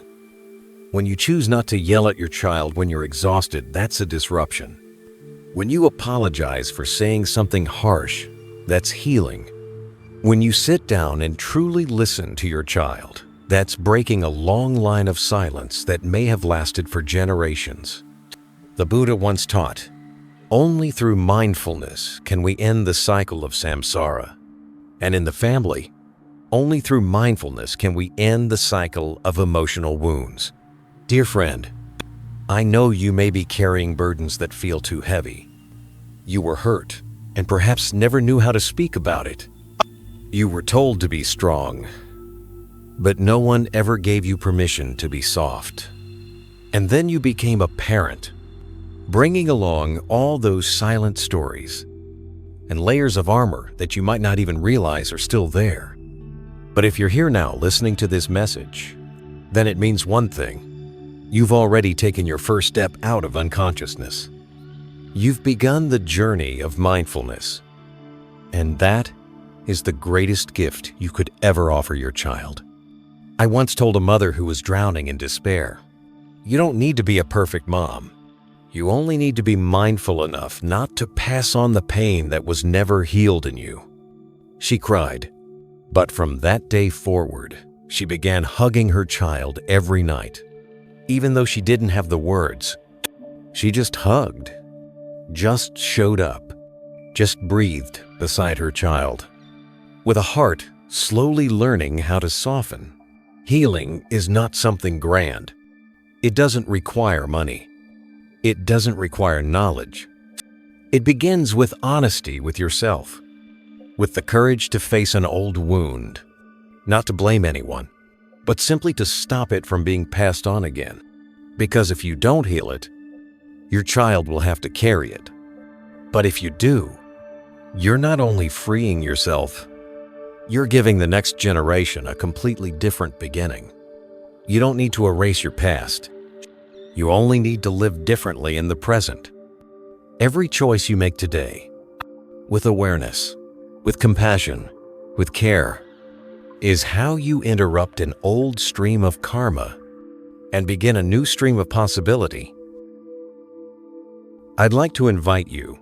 When you choose not to yell at your child when you're exhausted, that's a disruption. When you apologize for saying something harsh, that's healing. When you sit down and truly listen to your child, that's breaking a long line of silence that may have lasted for generations. The Buddha once taught, only through mindfulness can we end the cycle of samsara. And in the family, only through mindfulness can we end the cycle of emotional wounds. Dear friend, I know you may be carrying burdens that feel too heavy. You were hurt and perhaps never knew how to speak about it. You were told to be strong, but no one ever gave you permission to be soft. And then you became a parent, bringing along all those silent stories and layers of armor that you might not even realize are still there. But if you're here now listening to this message, then it means one thing. You've already taken your first step out of unconsciousness. You've begun the journey of mindfulness, and that is the greatest gift you could ever offer your child. I once told a mother who was drowning in despair, "You don't need to be a perfect mom. You only need to be mindful enough not to pass on the pain that was never healed in you." She cried, but from that day forward, she began hugging her child every night. Even though she didn't have the words, she just hugged, just showed up, just breathed beside her child. With a heart slowly learning how to soften, Healing is not something grand. It doesn't require money. It doesn't require knowledge. It begins with honesty with yourself, with the courage to face an old wound, not to blame anyone, but simply to stop it from being passed on again. Because if you don't heal it, your child will have to carry it. But if you do, you're not only freeing yourself, you're giving the next generation a completely different beginning. You don't need to erase your past. You only need to live differently in the present. Every choice you make today, with awareness, with compassion, with care, is how you interrupt an old stream of karma and begin a new stream of possibility. I'd like to invite you,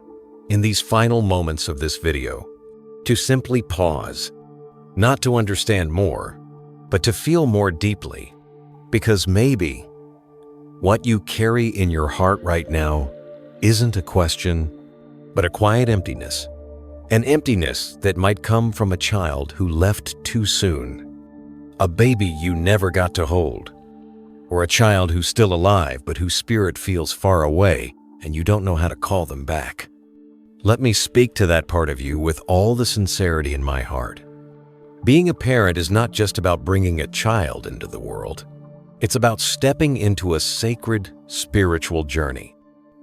in these final moments of this video, to simply pause, not to understand more, but to feel more deeply, because maybe what you carry in your heart right now isn't a question, but a quiet emptiness. An emptiness that might come from a child who left too soon, a baby you never got to hold, or a child who's still alive but whose spirit feels far away and you don't know how to call them back. Let me speak to that part of you with all the sincerity in my heart. Being a parent is not just about bringing a child into the world. It's about stepping into a sacred spiritual journey.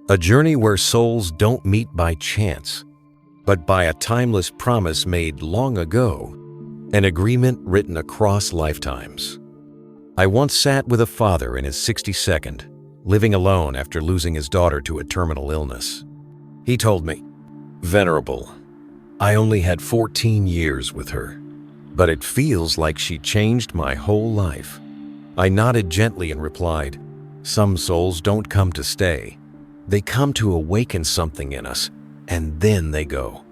A journey where souls don't meet by chance, but by a timeless promise made long ago, an agreement written across lifetimes. I once sat with a father in his 62nd, living alone after losing his daughter to a terminal illness. He told me, "Venerable, I only had 14 years with her, but it feels like she changed my whole life." I nodded gently and replied, "Some souls don't come to stay. They come to awaken something in us, and then they go."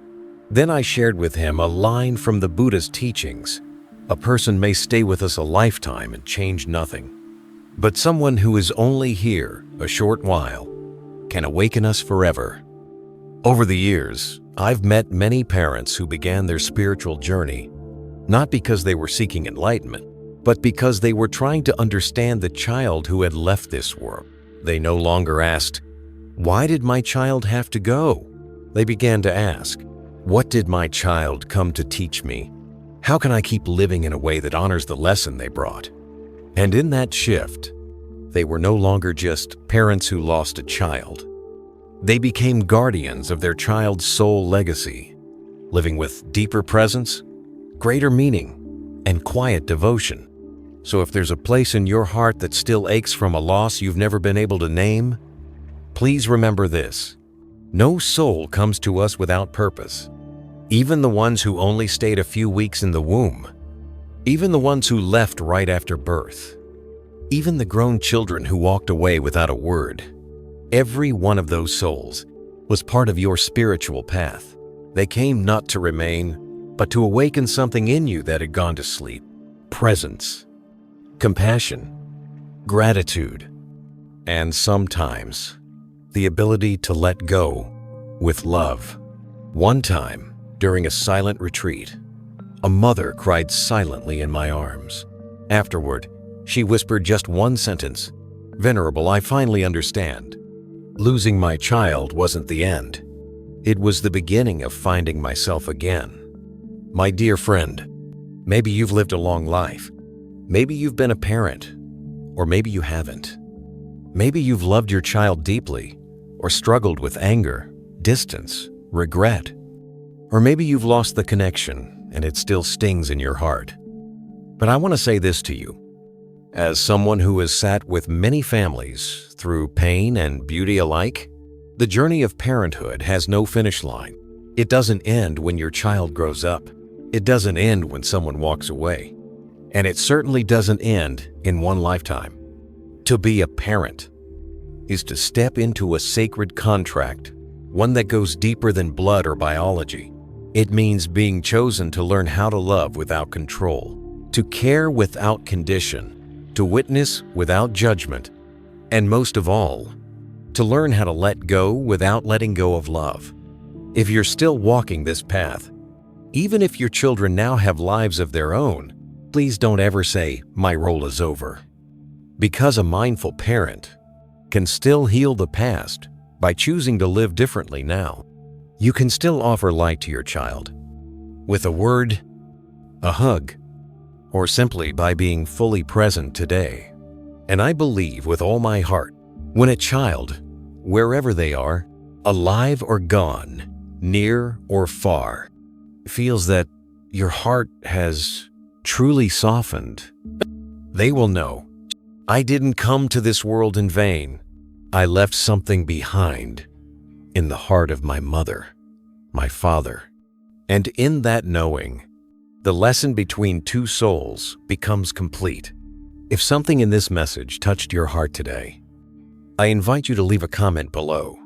Then I shared with him a line from the Buddhist teachings. A person may stay with us a lifetime and change nothing, but someone who is only here a short while can awaken us forever. Over the years, I've met many parents who began their spiritual journey not because they were seeking enlightenment, but because they were trying to understand the child who had left this world. They no longer asked, "Why did my child have to go?" They began to ask, "What did my child come to teach me? How can I keep living in a way that honors the lesson they brought?" And in that shift, they were no longer just parents who lost a child. They became guardians of their child's soul legacy, living with deeper presence, greater meaning, and quiet devotion. So if there's a place in your heart that still aches from a loss you've never been able to name, please remember this: no soul comes to us without purpose. Even the ones who only stayed a few weeks in the womb, even the ones who left right after birth, even the grown children who walked away without a word. Every one of those souls was part of your spiritual path. They came not to remain, but to awaken something in you that had gone to sleep. Presence, compassion, gratitude, and sometimes the ability to let go with love. One time, during a silent retreat, a mother cried silently in my arms. Afterward, she whispered just one sentence, "Venerable, I finally understand. Losing my child wasn't the end. It was the beginning of finding myself again." My dear friend, maybe you've lived a long life. Maybe you've been a parent, or maybe you haven't. Maybe you've loved your child deeply, or struggled with anger, distance, regret. Or maybe you've lost the connection and it still stings in your heart. But I want to say this to you. As someone who has sat with many families through pain and beauty alike, the journey of parenthood has no finish line. It doesn't end when your child grows up. It doesn't end when someone walks away. And it certainly doesn't end in one lifetime. To be a parent is to step into a sacred contract, one that goes deeper than blood or biology. It means being chosen to learn how to love without control, to care without condition, to witness without judgment, and most of all, to learn how to let go without letting go of love. If you're still walking this path, even if your children now have lives of their own, Please don't ever say, "My role is over." Because a mindful parent can still heal the past by choosing to live differently now. You can still offer light to your child with a word, a hug, or simply by being fully present today. And I believe with all my heart, when a child, wherever they are, alive or gone, near or far, feels that your heart has truly softened, they will know, I didn't come to this world in vain. I left something behind in the heart of my mother, my father. And in that knowing, the lesson between two souls becomes complete. If something in this message touched your heart today, I invite you to leave a comment below.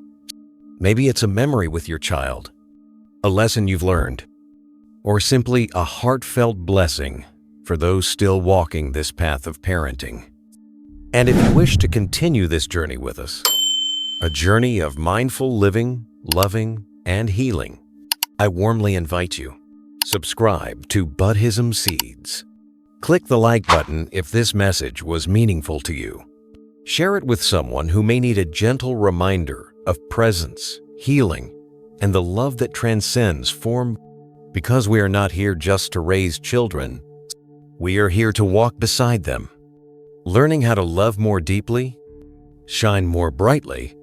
Maybe it's a memory with your child, a lesson you've learned, or simply a heartfelt blessing for those still walking this path of parenting. And if you wish to continue this journey with us, a journey of mindful living, loving, and healing, I warmly invite you. Subscribe to Buddhism Seeds. Click the like button if this message was meaningful to you. Share it with someone who may need a gentle reminder of presence, healing, and the love that transcends form. Because we are not here just to raise children, we are here to walk beside them, learning how to love more deeply, shine more brightly,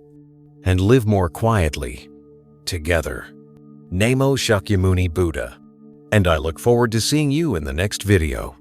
and live more quietly together. Namo Shakyamuni Buddha, and I look forward to seeing you in the next video.